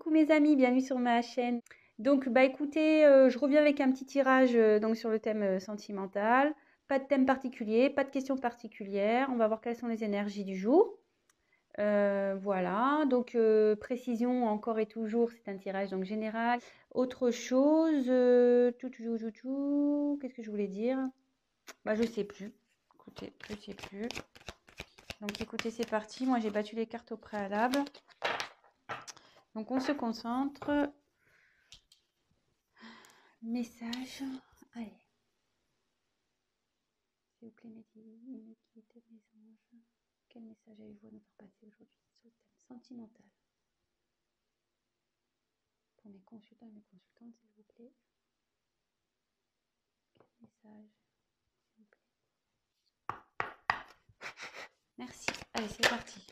Coucou mes amis, bienvenue sur ma chaîne. Donc bah écoutez, je reviens avec un petit tirage donc sur le thème sentimental. Pas de thème particulier, pas de questions particulières. On va voir quelles sont les énergies du jour. Voilà, donc précision encore et toujours, c'est un tirage donc général. Autre chose, qu'est-ce que je voulais dire? Bah je sais plus. Écoutez, je sais plus. Donc écoutez, c'est parti. Moi j'ai battu les cartes au préalable. Donc on se concentre. Message. Allez. S'il vous plaît, mes guides, mes anges. Quel message avez-vous à nous faire passer aujourd'hui sur le thème sentimental? Pour mes consultants et mes consultantes, s'il vous plaît. Quel message, s'il vous plaît? Merci. Allez, c'est parti.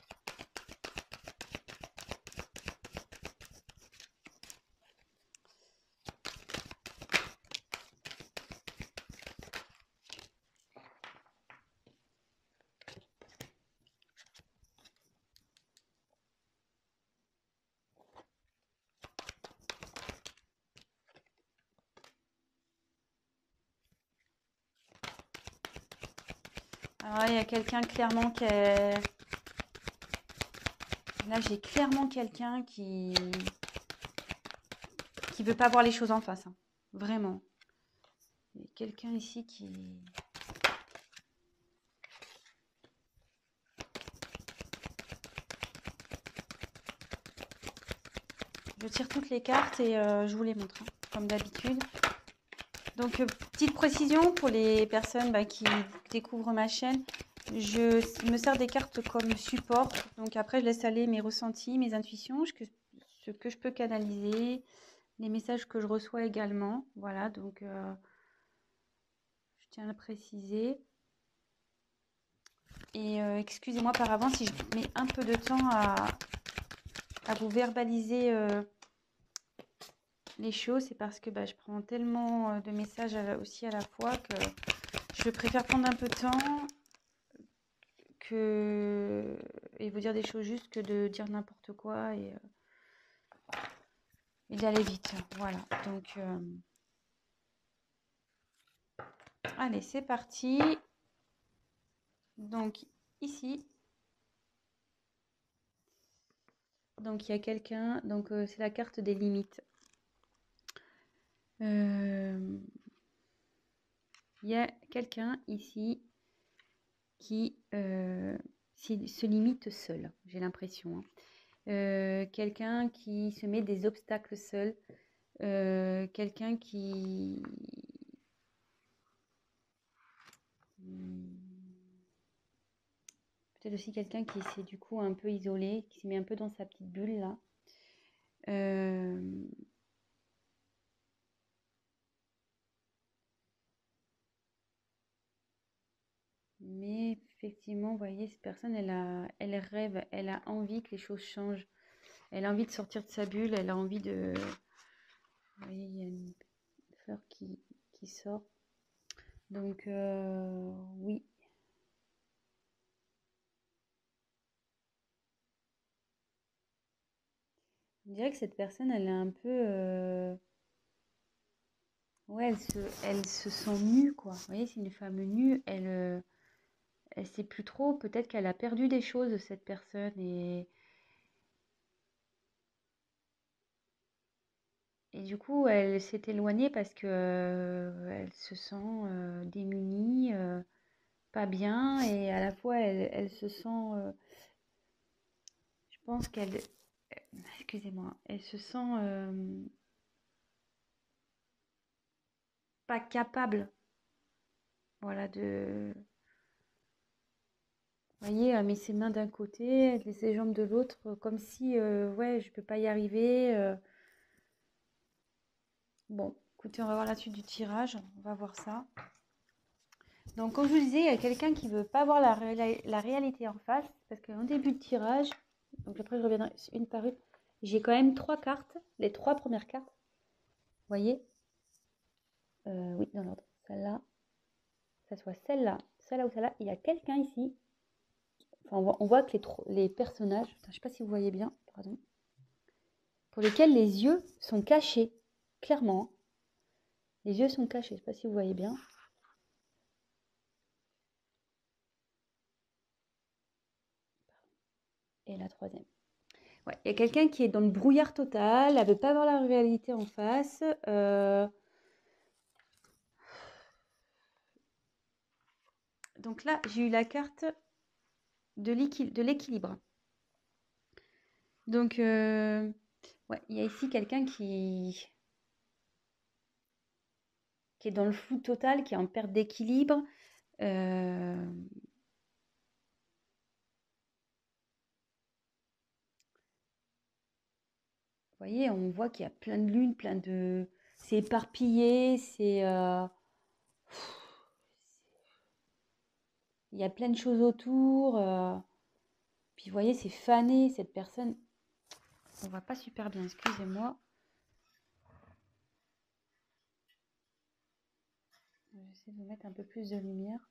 Alors là, il y a quelqu'un clairement qui est... Là, j'ai clairement quelqu'un qui veut pas voir les choses en face. Hein. Vraiment. Il y a quelqu'un ici qui... Je tire toutes les cartes et je vous les montre, hein, comme d'habitude. Donc, petite précision pour les personnes qui découvrent ma chaîne. Je me sers des cartes comme support. Donc, après, je laisse aller mes ressentis, mes intuitions, ce que je peux canaliser, les messages que je reçois également. Voilà, donc, je tiens à le préciser. Et excusez-moi par avance si je mets un peu de temps à vous verbaliser les choses. C'est parce que je prends tellement de messages aussi à la fois que je préfère prendre un peu de temps et vous dire des choses justes que de dire n'importe quoi et d'aller vite. Voilà, donc allez, c'est parti. Donc ici, donc il y a quelqu'un, donc c'est la carte des limites. Il y a quelqu'un ici qui se limite seul, j'ai l'impression. Hein. Quelqu'un qui se met des obstacles seul. Quelqu'un qui... Peut-être aussi quelqu'un qui s'est du coup un peu isolé, qui se met un peu dans sa petite bulle là. Mais effectivement, vous voyez, cette personne, elle rêve, elle a envie que les choses changent. Elle a envie de sortir de sa bulle, elle a envie de... Vous voyez, il y a une fleur qui sort. Donc, oui. On dirait que cette personne, elle est un peu... Ouais, elle se sent nue, quoi. Vous voyez, c'est une femme nue. Elle sait plus trop. Peut-être qu'elle a perdu des choses, cette personne. Et du coup, elle s'est éloignée parce que elle se sent démunie, pas bien. Et à la fois, elle se sent... je pense qu'elle... Excusez-moi. Elle se sent pas capable. Voilà, de... Vous voyez, elle met ses mains d'un côté, elle met ses jambes de l'autre, comme si, ouais, je peux pas y arriver. Bon, écoutez, on va voir la suite du tirage, on va voir ça. Donc, comme je vous disais, il y a quelqu'un qui veut pas voir la réalité en face, parce qu'en début de tirage, donc après je reviendrai une par une, j'ai quand même 3 cartes, les 3 premières cartes. Vous voyez? Oui, dans l'ordre. Celle-là, que ce soit celle-là, celle-là ou celle-là. Il y a quelqu'un ici. Enfin, on voit que les personnages... Attends, je ne sais pas si vous voyez bien. Pardon. pour lesquels les yeux sont cachés, clairement. Les yeux sont cachés, je ne sais pas si vous voyez bien. Et la troisième. Ouais, il y a quelqu'un qui est dans le brouillard total, elle ne veut pas voir la réalité en face. Donc là, j'ai eu la carte de l'équilibre. Donc, ouais, il y a ici quelqu'un qui est dans le flou total, qui est en perte d'équilibre. Vous voyez, on voit qu'il y a plein de lunes, plein de... C'est éparpillé, c'est... Il y a plein de choses autour. Puis vous voyez, c'est fané, cette personne. On voit pas super bien, excusez-moi. J'essaie de vous mettre un peu plus de lumière.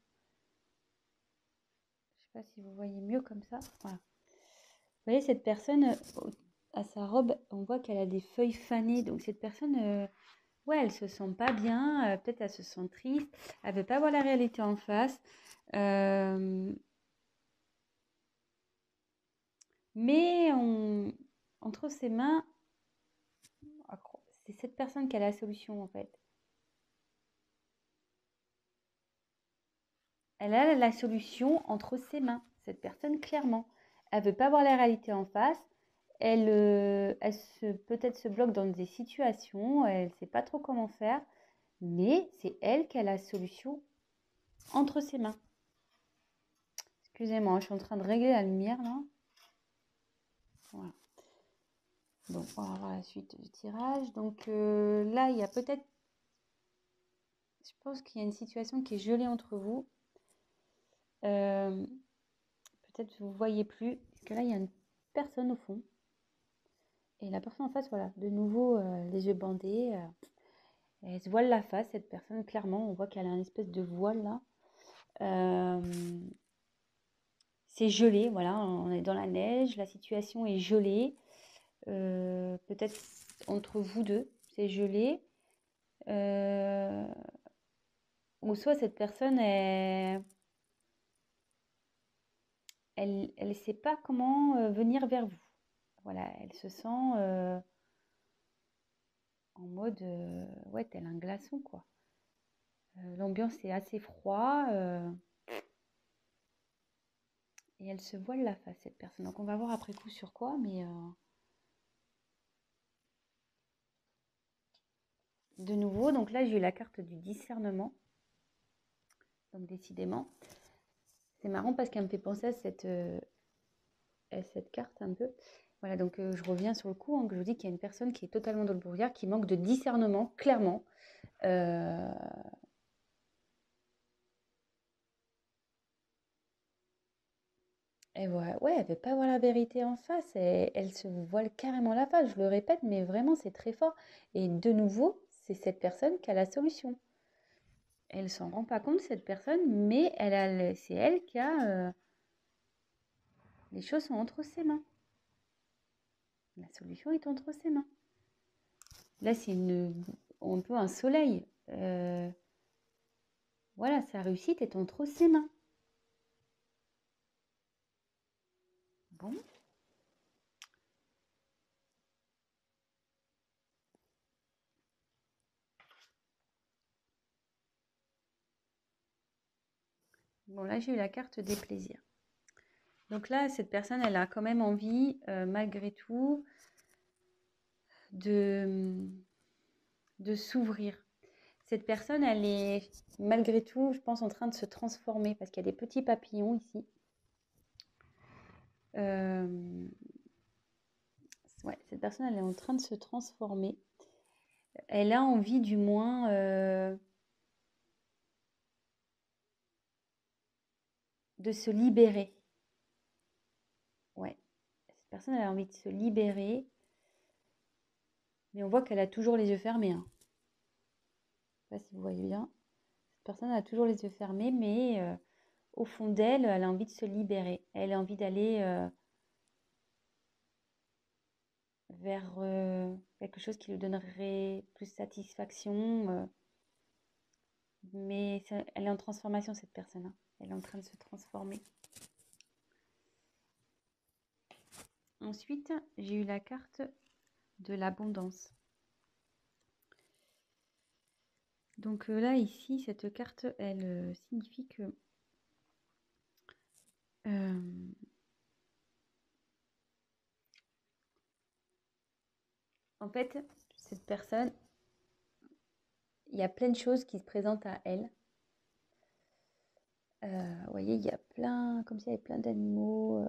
Je sais pas si vous voyez mieux comme ça. Voilà. Vous voyez, cette personne, à sa robe, on voit qu'elle a des feuilles fanées. Donc cette personne, ouais, elle se sent pas bien. Peut-être elle se sent triste. Elle veut pas voir la réalité en face. Mais entre ses mains, c'est cette personne qui a la solution en fait. Elle a la solution entre ses mains, cette personne clairement. Elle veut pas voir la réalité en face. Elle peut-être se bloque dans des situations, elle ne sait pas trop comment faire, mais c'est elle qui a la solution entre ses mains. Excusez-moi, je suis en train de régler la lumière là. Voilà. Bon, on va voir la suite du tirage. Donc là, il y a peut-être... Je pense qu'il y a une situation qui est gelée entre vous. Peut-être que vous ne voyez plus, parce que là, il y a une personne au fond. Et la personne en face, voilà, de nouveau, les yeux bandés. Elle se voile la face, cette personne, clairement. On voit qu'elle a une espèce de voile là. C'est gelé, voilà, on est dans la neige, la situation est gelée. Peut-être entre vous deux, c'est gelé. Ou soit cette personne, elle ne sait pas comment venir vers vous. Voilà, elle se sent en mode, ouais, tel un glaçon, quoi. L'ambiance est assez froid et elle se voile la face, cette personne. Donc on va voir après coup sur quoi, mais de nouveau, donc là j'ai eu la carte du discernement. Donc décidément, c'est marrant parce qu'elle me fait penser à cette carte un peu. Voilà, donc je reviens sur le coup, hein, que je vous dis qu'il y a une personne qui est totalement dans le brouillard, qui manque de discernement, clairement. Et ouais, ouais, elle veut pas voir la vérité en face, et elle se voile carrément la face, je le répète, mais vraiment c'est très fort. Et de nouveau, c'est cette personne qui a la solution. Elle s'en rend pas compte, cette personne, mais c'est elle qui a... les choses sont entre ses mains. La solution est entre ses mains. Là, c'est un peu un soleil. Voilà, sa réussite est entre ses mains. Bon. Bon, là, j'ai eu la carte des plaisirs. Donc là, cette personne, elle a quand même envie, malgré tout, de s'ouvrir. Cette personne, elle est, malgré tout, je pense, en train de se transformer parce qu'il y a des petits papillons ici. Ouais, cette personne, elle est en train de se transformer. Elle a envie, du moins, de se libérer. Ouais, cette personne, elle a envie de se libérer. Mais on voit qu'elle a toujours les yeux fermés, hein. Je ne sais pas si vous voyez bien. Cette personne a toujours les yeux fermés, mais au fond d'elle, elle a envie de se libérer. Elle a envie d'aller vers quelque chose qui lui donnerait plus satisfaction. Mais elle est en transformation, cette personne, hein. Elle est en train de se transformer. Ensuite, j'ai eu la carte de l'abondance. Donc là, ici, cette carte, elle signifie que en fait, cette personne, il y a plein de choses qui se présentent à elle. Vous voyez, il y a plein, comme s'il y avait plein d'animaux.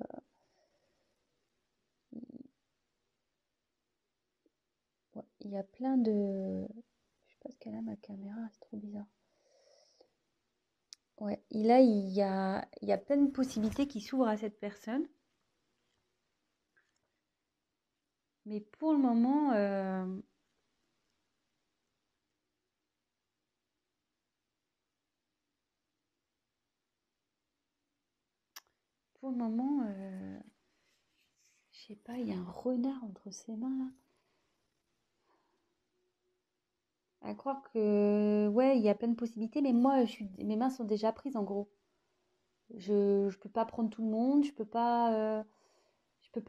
Ouais, il y a plein de... Je sais pas ce qu'elle a, ma caméra, c'est trop bizarre. Ouais, et là, il y a plein de possibilités qui s'ouvrent à cette personne. Mais pour le moment, je sais pas, il y a un renard entre ses mains là. À croire que, ouais, il y a plein de possibilités, mais moi, mes mains sont déjà prises en gros. Je peux pas prendre tout le monde, je peux pas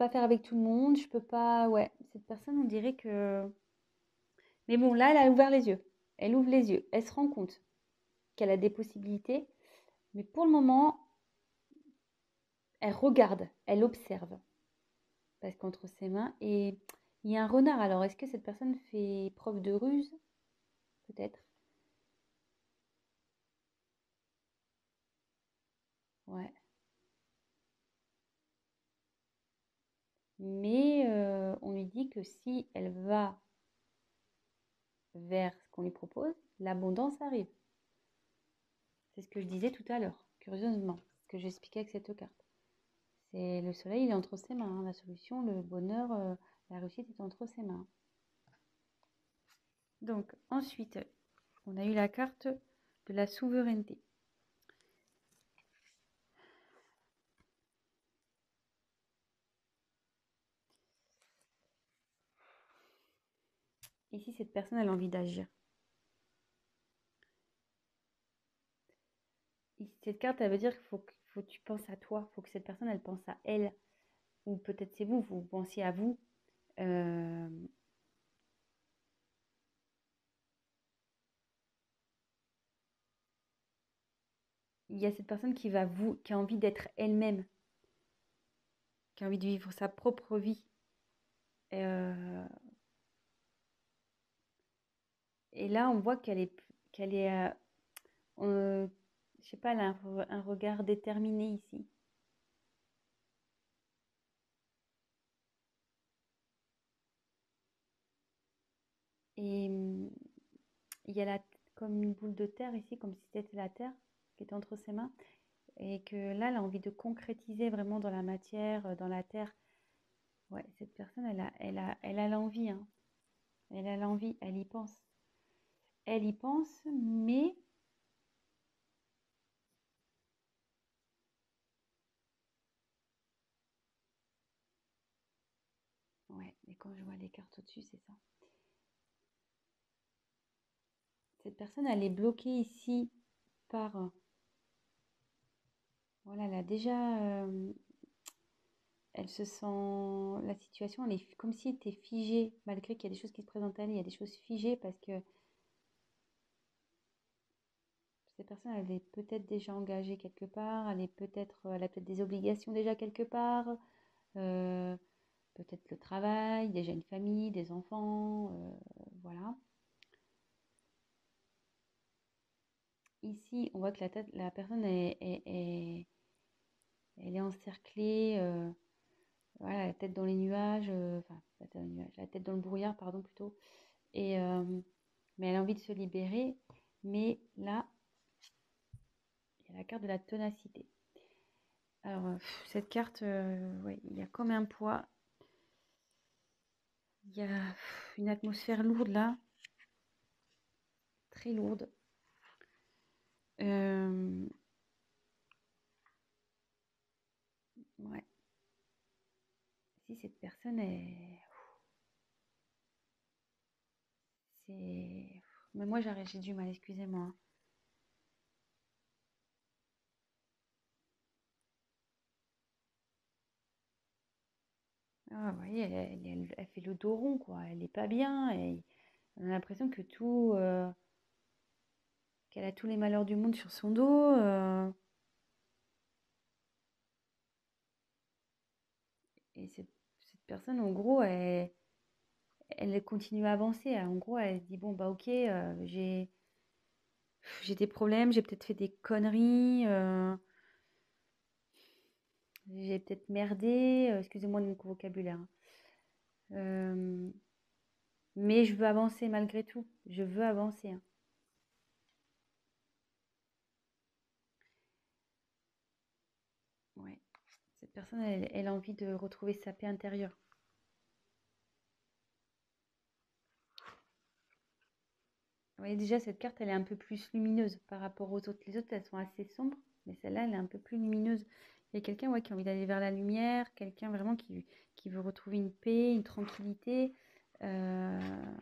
faire avec tout le monde, je peux pas, ouais. Cette personne, on dirait que, mais bon, là, elle a ouvert les yeux. Elle ouvre les yeux. Elle se rend compte qu'elle a des possibilités, mais pour le moment, elle regarde, elle observe, parce qu'entre ses mains, et il y a un renard. Alors, est-ce que cette personne fait preuve de ruse? Peut-être. Ouais. Mais on lui dit que si elle va vers ce qu'on lui propose, l'abondance arrive. C'est ce que je disais tout à l'heure, curieusement, ce que j'expliquais avec cette carte. C'est le soleil, il est entre ses mains, hein. La solution, le bonheur, la réussite est entre ses mains. Donc ensuite, on a eu la carte de la souveraineté. Ici, cette personne, elle a envie d'agir. Cette carte, elle veut dire qu'il faut que tu penses à toi, il faut que cette personne, elle pense à elle. Ou peut-être c'est vous, vous pensiez à vous. Euh, il y a cette personne qui a envie d'être elle-même, qui a envie de vivre sa propre vie. Euh, et là, on voit qu'elle est, je sais pas, elle a un regard déterminé ici. Et il y a comme une boule de terre ici, comme si c'était la terre qui était entre ses mains. Et que là, elle a envie de concrétiser vraiment dans la matière, dans la terre. Ouais, cette personne, elle a l'envie, hein. Elle a l'envie, elle y pense. Elle y pense, mais ouais, mais quand je vois les cartes au-dessus, c'est ça. Cette personne, elle est bloquée ici par... voilà, elle a déjà... elle se sent... La situation, elle est comme si elle était figée, malgré qu'il y a des choses qui se présentent à elle, il y a des choses figées parce que cette personne, elle est peut-être déjà engagée quelque part, elle a peut-être des obligations déjà quelque part, euh, peut-être le travail, déjà une famille, des enfants, voilà. Ici, on voit que la personne elle est encerclée, voilà, la tête dans les nuages, enfin, la tête dans les nuages, la tête dans le brouillard, pardon, plutôt. Et, mais elle a envie de se libérer. Mais là, il y a la carte de la ténacité. Alors, cette carte, ouais, il y a comme un poids. Il y a une atmosphère lourde là, très lourde. Ouais. Si cette personne est... c'est... Mais moi, j'ai du mal, excusez-moi. Ah, vous voyez, elle fait le dos rond, quoi. Elle est pas bien. Et on a l'impression que qu'elle a tous les malheurs du monde sur son dos. Et cette personne, en gros, elle continue à avancer. En gros, elle se dit, bon, bah ok, j'ai des problèmes, j'ai peut-être fait des conneries, j'ai peut-être merdé, excusez-moi de mon vocabulaire, hein. Euh, mais je veux avancer malgré tout. Je veux avancer, hein. Ouais. Cette personne, elle a envie de retrouver sa paix intérieure. Vous voyez, déjà, cette carte, elle est un peu plus lumineuse par rapport aux autres. Les autres, elles sont assez sombres, mais celle-là, elle est un peu plus lumineuse. Il y a quelqu'un, ouais, qui a envie d'aller vers la lumière, quelqu'un vraiment qui veut retrouver une paix, une tranquillité. Euh,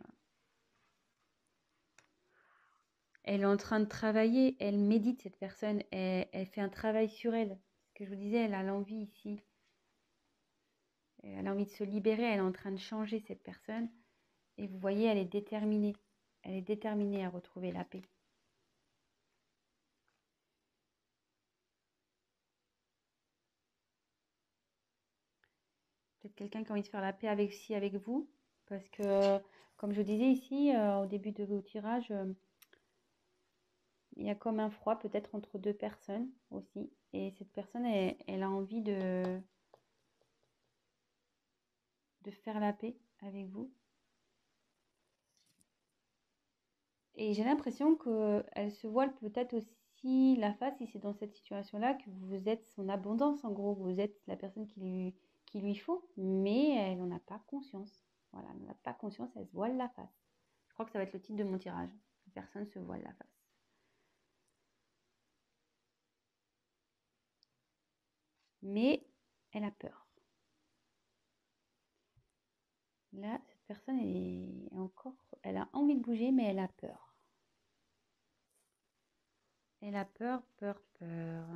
Elle est en train de travailler, elle médite, cette personne, elle fait un travail sur elle. Ce que je vous disais, elle a l'envie ici, elle a envie de se libérer, elle est en train de changer, cette personne. Et vous voyez, elle est déterminée. Elle est déterminée à retrouver la paix. Peut-être quelqu'un qui a envie de faire la paix avec vous. Parce que, comme je disais ici, au début de vos tirages, il y a comme un froid peut-être entre deux personnes aussi. Et cette personne, elle a envie de faire la paix avec vous. Et j'ai l'impression qu'elle se voile peut-être aussi la face, si c'est dans cette situation-là, que vous êtes son abondance, en gros. Vous êtes la personne qui lui faut, mais elle n'en a pas conscience. Voilà, elle n'en a pas conscience, elle se voile la face. Je crois que ça va être le titre de mon tirage. Personne se voile la face. Mais elle a peur. Là, cette personne est encore... Elle a envie de bouger, mais elle a peur. Elle a peur, peur, peur.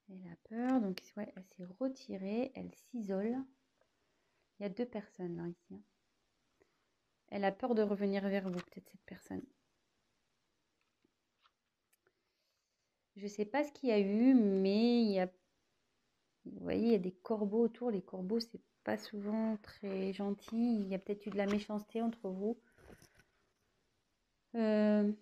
Elle a peur, donc ouais, elle s'est retirée, elle s'isole. Il y a deux personnes là, ici, hein. Elle a peur de revenir vers vous, peut-être cette personne. Je ne sais pas ce qu'il y a eu, mais vous voyez, il y a des corbeaux autour. Les corbeaux, c'est pas souvent très gentil. Il y a peut-être eu de la méchanceté entre vous. Euh,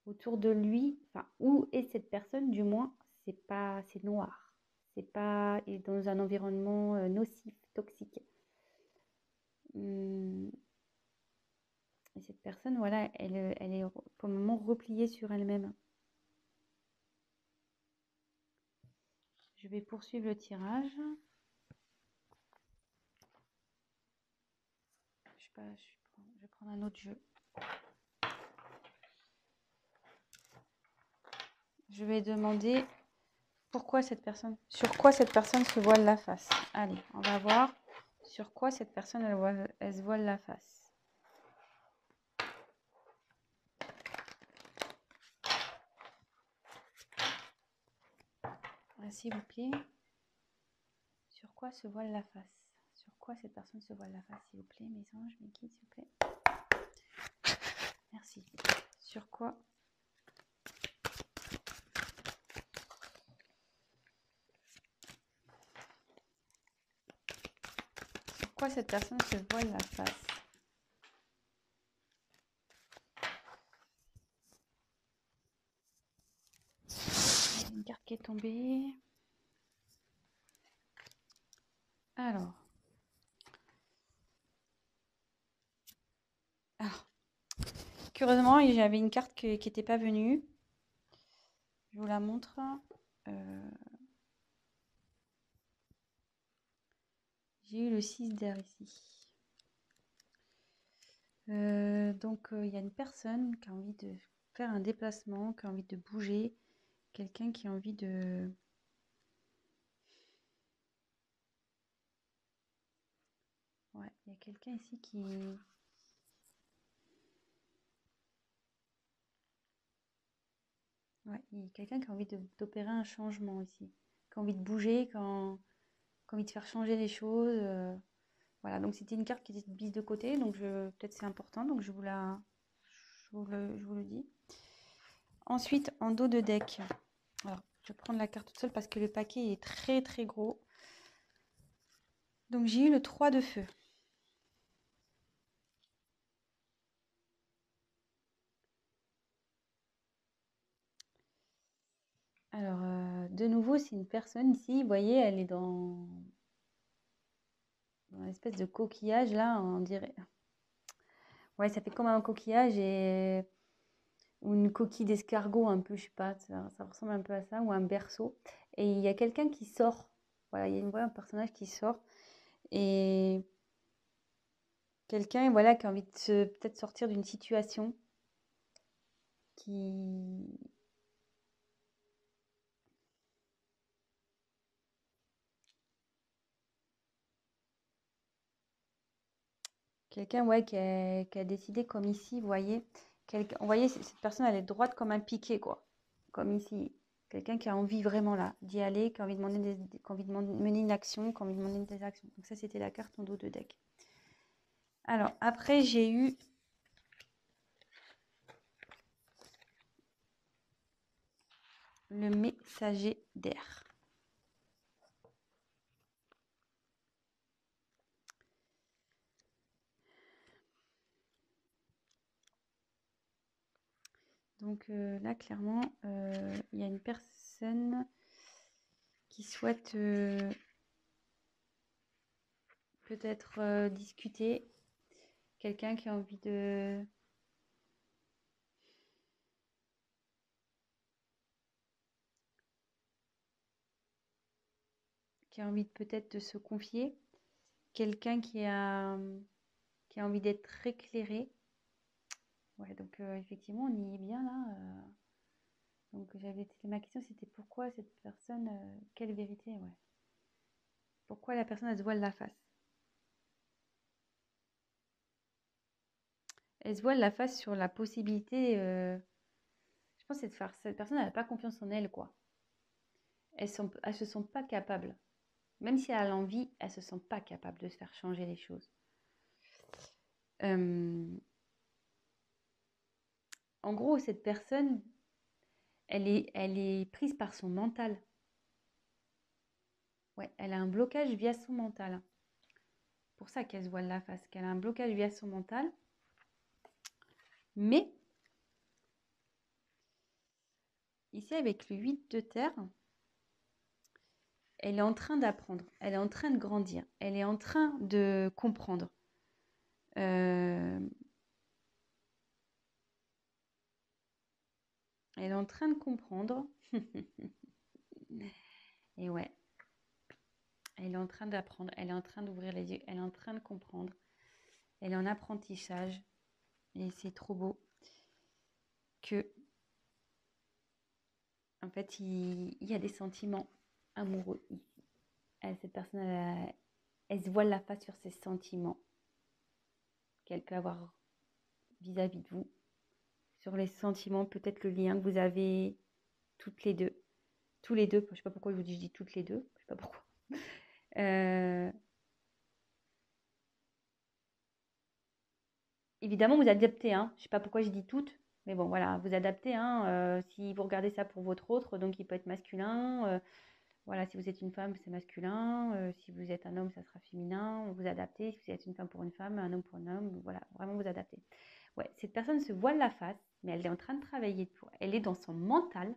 Autour de lui, enfin, où est cette personne, du moins, c'est noir. C'est pas, il est dans un environnement nocif, toxique. Hum, et cette personne, voilà, elle est pour le moment repliée sur elle-même. Je vais poursuivre le tirage. Je sais pas, je vais prendre un autre jeu. Je vais demander sur quoi cette personne se voile la face. Allez, on va voir sur quoi cette personne elle se voile la face. S'il vous plaît. Sur quoi se voile la face? Sur quoi cette personne se voile la face, s'il vous plaît, mes anges, mes guides, s'il vous plaît. Merci. Sur quoi cette personne se voile la face? Il y a une carte qui est tombée. Alors, curieusement, j'avais une carte qui n'était pas venue. Je vous la montre. J'ai eu le 6 d'air ici. Donc, il y a une personne qui a envie de faire un déplacement, qui a envie de bouger, quelqu'un qui a envie de... Ouais, il y a quelqu'un ici qui... Ouais, il y a quelqu'un qui a envie d'opérer un changement ici, qui a envie de bouger, qui a envie de faire changer les choses. Voilà, donc c'était une carte qui était mise de côté, donc peut-être c'est important, donc je vous le dis. Ensuite, en dos de deck, alors je vais prendre la carte toute seule parce que le paquet est très très gros. Donc j'ai eu le 3 de feu. Alors, de nouveau, c'est une personne ici, vous voyez, elle est dans une espèce de coquillage là, on dirait. Ouais, ça fait comme un coquillage ou une coquille d'escargot un peu, je sais pas, ça ressemble un peu à ça, ou un berceau. Et il y a quelqu'un qui sort. Voilà, il y a un personnage qui sort. Et quelqu'un, voilà, qui a envie de peut-être sortir d'une situation qui... Quelqu'un, ouais, qui a décidé comme ici, vous voyez. Vous voyez, cette personne, elle est droite comme un piquet, quoi. Comme ici. Quelqu'un qui a envie vraiment là d'y aller, qui a envie de, qui a envie de mener une action, qui a envie de mener des actions. Donc ça, c'était la carte en dos de deck. Alors, après, j'ai eu le messager d'air. Donc là, clairement, il y a une personne qui souhaite peut-être discuter. Quelqu'un qui a envie de... qui a envie peut-être de se confier. Quelqu'un qui a envie d'être éclairé. Ouais, donc effectivement, on y est bien là. Donc ma question, c'était pourquoi cette personne, quelle vérité, ouais. Pourquoi la personne, elle se voile la face? Elle se voile la face sur la possibilité, je pense, que cette personne, elle n'a pas confiance en elle, quoi. Elles se sont pas capables. Même si elle a l'envie, elles se sentent pas capables de se faire changer les choses. En gros, cette personne, elle est prise par son mental. Ouais, elle a un blocage via son mental. Pour ça qu'elle se voile la face, qu'elle a un blocage via son mental. Mais, ici, avec le 8 de terre, elle est en train d'apprendre, elle est en train de grandir, elle est en train de comprendre. Elle est en train de comprendre. Et ouais, elle est en train d'apprendre, elle est en train d'ouvrir les yeux, elle est en train de comprendre. Elle est en apprentissage. Et c'est trop beau que, en fait, il y a des sentiments amoureux ici. Cette personne, elle se voile la face sur ses sentiments qu'elle peut avoir vis-à-vis de vous. Sur les sentiments, peut-être le lien que vous avez toutes les deux. Tous les deux, je ne sais pas pourquoi je dis toutes les deux, je ne sais pas pourquoi. Euh, Évidemment, vous adaptez, hein. Je ne sais pas pourquoi je dis toutes, mais bon, voilà, vous adaptez, hein. Si vous regardez ça pour votre autre, donc il peut être masculin. Voilà, si vous êtes une femme, c'est masculin. Si vous êtes un homme, ça sera féminin. Vous adaptez. Si vous êtes une femme pour une femme, un homme pour un homme, voilà, vraiment vous adaptez. Ouais, cette personne se voile la face, mais elle est en train de travailler pour. Elle est dans son mental,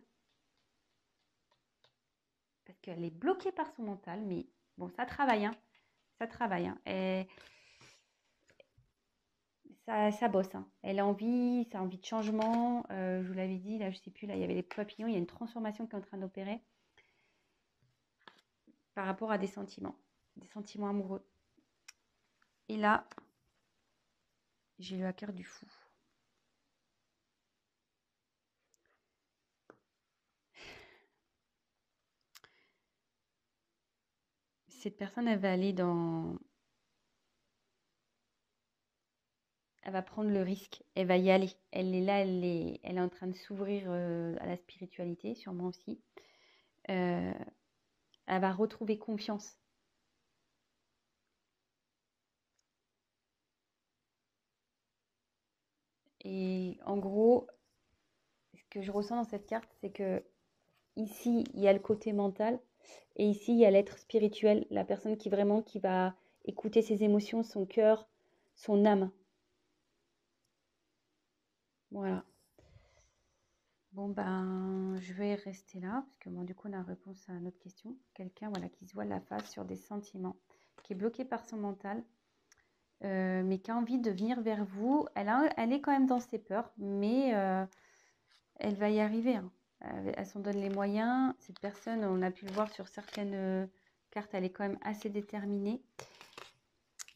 parce qu'elle est bloquée par son mental, mais bon, ça travaille, hein. Ça travaille, hein. Et ça bosse, hein. Elle a envie, ça a envie de changement. Je vous l'avais dit, là, je sais plus, là, il y avait les papillons, il y a une transformation qui est en train d'opérer par rapport à des sentiments amoureux. Et là, j'ai eu la carte du fou. cette personne, elle va aller dans... Elle va prendre le risque, elle va y aller. Elle est là, elle est en train de s'ouvrir à la spiritualité, sûrement aussi. Euh, Elle va retrouver confiance. Et en gros, ce que je ressens dans cette carte, c'est que ici, il y a le côté mental et ici, il y a l'être spirituel, la personne qui vraiment qui va écouter ses émotions, son cœur, son âme. Voilà. Bon, ben, je vais rester là, parce que bon, du coup, on a réponse à notre question. Quelqu'un voilà, qui se voit la face sur des sentiments, qui est bloqué par son mental, mais qui a envie de venir vers vous. Elle est quand même dans ses peurs, mais elle va y arriver, hein. Elle s'en donne les moyens. Cette personne, on a pu le voir sur certaines cartes, elle est quand même assez déterminée.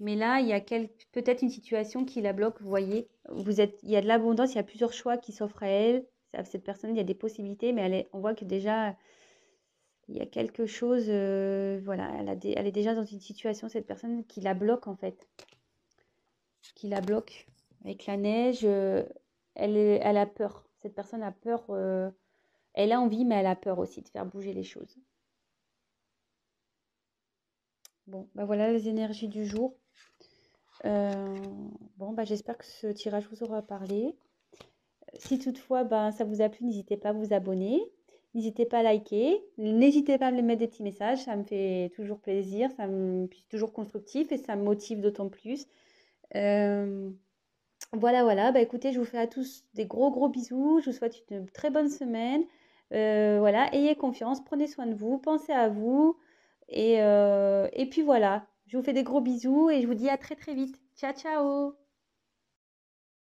Mais là, il y a peut-être une situation qui la bloque, vous voyez. Il y a de l'abondance, il y a plusieurs choix qui s'offrent à elle. À cette personne, il y a des possibilités, mais on voit que déjà, il y a quelque chose, voilà, elle est déjà dans une situation, cette personne, qui la bloque en fait. Qui la bloque. Avec la neige, elle a peur. Cette personne a peur. Elle a envie, mais elle a peur aussi de faire bouger les choses. Bon, bah voilà les énergies du jour. Euh, bon, bah j'espère que ce tirage vous aura parlé. Si toutefois bah, ça vous a plu, n'hésitez pas à vous abonner. N'hésitez pas à liker. N'hésitez pas à me mettre des petits messages. Ça me fait toujours plaisir. C'est toujours constructif et ça me motive d'autant plus. Euh, voilà, voilà. Bah, écoutez, je vous fais à tous des gros, gros bisous. Je vous souhaite une très bonne semaine. Voilà, ayez confiance. Prenez soin de vous. Pensez à vous. Et puis voilà. Je vous fais des gros bisous et je vous dis à très, très vite. Ciao, ciao!